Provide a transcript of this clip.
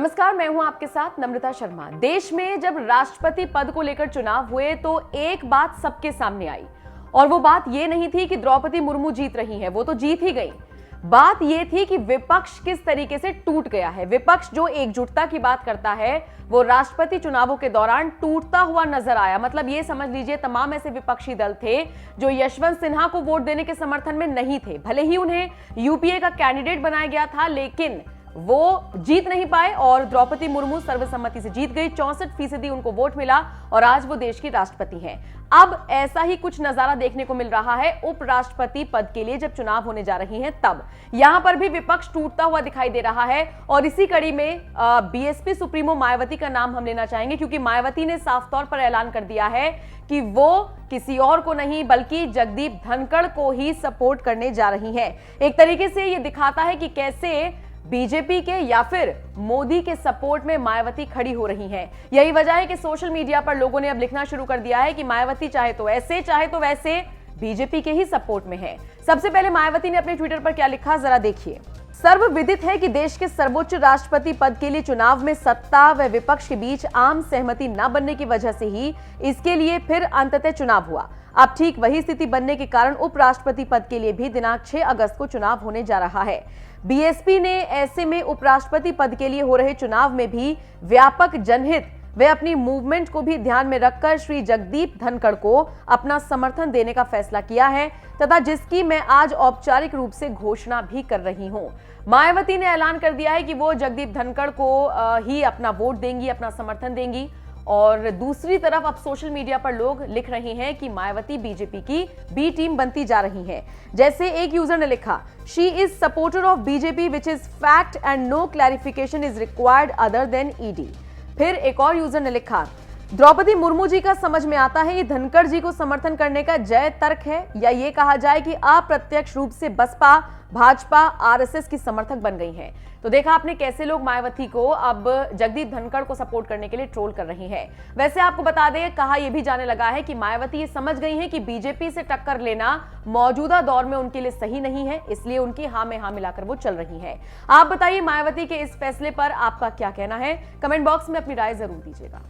नमस्कार, मैं हूं आपके साथ नम्रता शर्मा। देश में जब राष्ट्रपति पद को लेकर चुनाव हुए तो एक बात सबके सामने आई और वो बात ये नहीं थी कि द्रौपदी मुर्मू जीत रही हैं, वो तो जीत ही गई। बात ये थी कि विपक्ष किस तरीके से टूट गया है। विपक्ष जो एकजुटता की बात करता है वो राष्ट्रपति चुनावों के दौरान टूटता हुआ नजर आया। मतलब ये समझ लीजिए तमाम ऐसे विपक्षी दल थे जो यशवंत सिन्हा को वोट देने के समर्थन में नहीं थे। भले ही उन्हें यूपीए का कैंडिडेट बनाया गया था लेकिन वो जीत नहीं पाए और द्रौपदी मुर्मू सर्वसम्मति से जीत गई। 64% उनको वोट मिला और आज वो देश की राष्ट्रपति हैं। अब ऐसा ही कुछ नजारा देखने को मिल रहा है उपराष्ट्रपति पद के लिए जब चुनाव होने जा रही हैं। तब यहां पर भी विपक्ष टूटता हुआ दिखाई दे रहा है और इसी कड़ी में बीएसपी सुप्रीमो मायावती का नाम हम लेना चाहेंगे, क्योंकि मायावती ने साफ तौर पर ऐलान कर दिया है कि वो किसी और को नहीं बल्कि जगदीप धनखड़ को ही सपोर्ट करने जा रही हैं। एक तरीके से ये दिखाता है कि कैसे बीजेपी के या फिर मोदी के सपोर्ट में मायावती खड़ी हो रही हैं। यही वजह है कि सोशल मीडिया पर लोगों ने अब लिखना शुरू कर दिया है कि मायावती चाहे तो ऐसे चाहे तो वैसे बीजेपी के ही सपोर्ट में है। सबसे पहले मायावती ने अपने ट्विटर पर क्या लिखा, जरा देखिए। सर्वविदित है कि देश के सर्वोच्च राष्ट्रपति पद के लिए चुनाव में सत्ता व विपक्ष के बीच आम सहमति न बनने की वजह से ही इसके लिए फिर अंततः चुनाव हुआ। अब ठीक वही स्थिति बनने के कारण उपराष्ट्रपति पद के लिए भी दिनांक 6 अगस्त को चुनाव होने जा रहा है। बीएसपी ने ऐसे में उपराष्ट्रपति पद के लिए हो रहे चुनाव में भी व्यापक जनहित वे अपनी मूवमेंट को भी ध्यान में रखकर श्री जगदीप धनखड़ को अपना समर्थन देने का फैसला किया है तथा जिसकी मैं आज औपचारिक रूप से घोषणा भी कर रही हूं। मायावती ने ऐलान कर दिया है कि वो जगदीप धनखड़ को ही अपना वोट देंगी, अपना समर्थन देंगी। और दूसरी तरफ अब सोशल मीडिया पर लोग लिख रहे हैं कि मायावती बीजेपी की बी टीम बनती जा रही है। जैसे एक यूजर ने लिखा, she is supporter of BJP which is fact and no clarification is required other than ED. फिर एक और यूजर ने लिखा, द्रौपदी मुर्मू जी का समझ में आता है ये धनखड़ जी को समर्थन करने का जय तर्क है, या ये कहा जाए कि अप्रत्यक्ष रूप से बसपा भाजपा आरएसएस की समर्थक बन गई हैं। तो देखा आपने कैसे लोग मायावती को अब जगदीप धनखड़ को सपोर्ट करने के लिए ट्रोल कर रही हैं। वैसे आपको बता दें, कहा यह भी जाने लगा है कि मायावती ये समझ गई हैं कि बीजेपी से टक्कर लेना मौजूदा दौर में उनके लिए सही नहीं है, इसलिए उनकी हां में हां मिलाकर वो चल रही हैं। आप बताइए मायावती के इस फैसले पर आपका क्या कहना है? कमेंट बॉक्स में अपनी राय जरूर दीजिएगा।